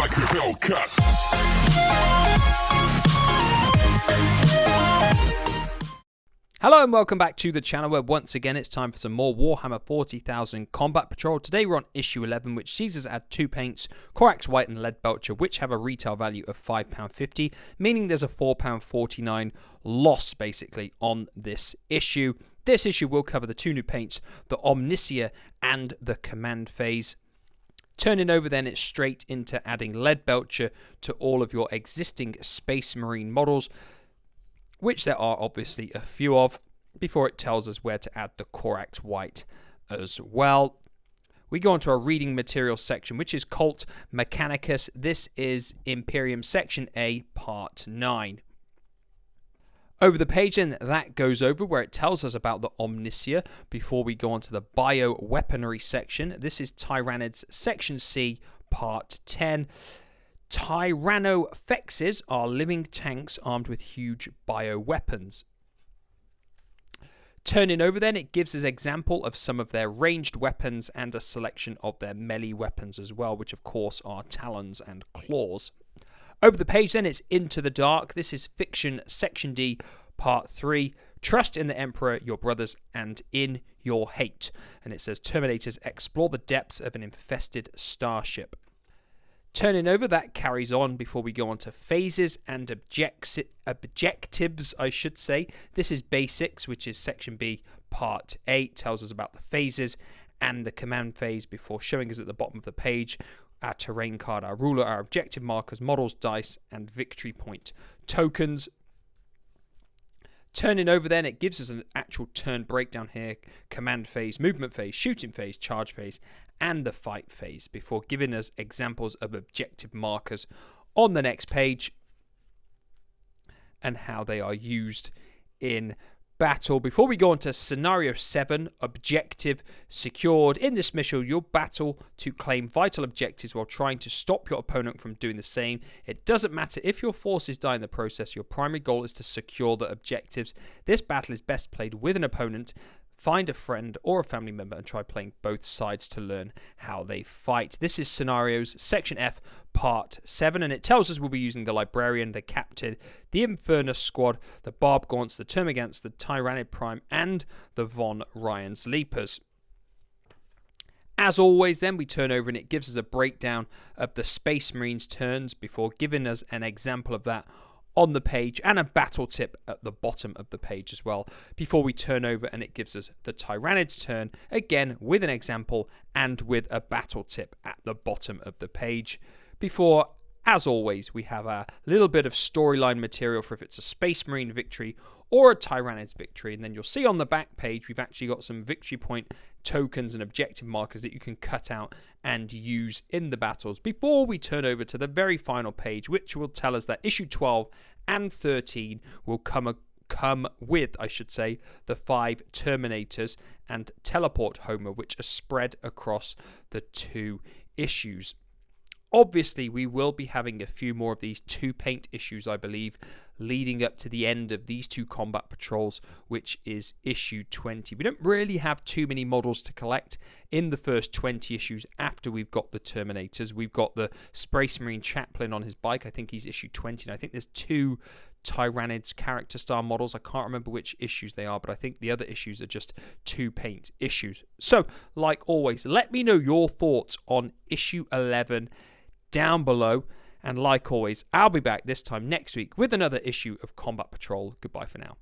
like a Hellcat. Hello and welcome back to the channel where once again it's time for some more Warhammer 40,000 Combat Patrol. Today we're on issue 11, which sees us add 2 paints, Corax White and Lead Belcher, which have a retail value of £5.50, meaning there's a £4.49 loss basically on this issue. This issue will cover the 2 new paints, the Omnicia and the Command Phase. Turning over then, it's straight into adding Lead Belcher to all of your existing Space Marine models, which there are obviously a few of, before it tells us where to add the Corax White as well. We go on to our reading materials section, which is Cult Mechanicus. This is Imperium Section A, Part 9. Over the page then, that goes over where it tells us about the Omnicia before we go on to the Bio-Weaponry section. This is Tyranids Section C, Part 10. Tyrannofexes are living tanks armed with huge bioweapons. Turning over then, it gives us an example of some of their ranged weapons and a selection of their melee weapons as well, which of course are talons and claws. Over the page then, it's Into the Dark. This is Fiction Section D, Part 3. Trust in the Emperor, your brothers, and in your hate. And it says Terminators explore the depths of an infested starship. Turning over, that carries on before we go on to phases and objectives, I should say. This is Basics, which is Section B, Part 8. Tells us about the phases and the command phase before showing us at the bottom of the page our terrain card, our ruler, our objective markers, models, dice, and victory point tokens. Turning over then, it gives us an actual turn breakdown here. Command phase, movement phase, shooting phase, charge phase, and the fight phase before giving us examples of objective markers on the next page and how they are used in battle. Before we go on to Scenario 7, Objective Secured. In this mission, you'll battle to claim vital objectives while trying to stop your opponent from doing the same. It doesn't matter if your forces die in the process, your primary goal is to secure the objectives. This battle is best played with an opponent. Find a friend or a family member and try playing both sides to learn how they fight. This is Scenarios, Section F, Part 7, and it tells us we'll be using the Librarian, the Captain, the Infernus Squad, the Barb Gaunts, the Termagants, the Tyrannid Prime, and the Von Ryan's Leapers. As always, then, we turn over and it gives us a breakdown of the Space Marines' turns before giving us an example of that on the page and a battle tip at the bottom of the page as well before we turn over and it gives us the Tyrannid's turn again with an example and with a battle tip at the bottom of the page before, as always, we have a little bit of storyline material for if it's a Space Marine victory or a Tyrannid's victory. And then you'll see on the back page we've actually got some victory point tokens and objective markers that you can cut out and use in the battles before we turn over to the very final page, which will tell us that issue 12 and 13 will come with, I should say, the 5 Terminators and Teleport Homer, which are spread across the 2 issues. Obviously, we will be having a few more of these 2 paint issues, I believe, leading up to the end of these 2 combat patrols, which is issue 20. We don't really have too many models to collect in the first 20 issues after we've got the Terminators. We've got the Space Marine Chaplain on his bike. I think he's issue 20, and I think there's 2 Tyranids character style models. I can't remember which issues they are, but I think the other issues are just 2 paint issues. So, like always, let me know your thoughts on issue 11 down below, and like always, I'll be back this time next week with another issue of Combat Patrol. Goodbye for now.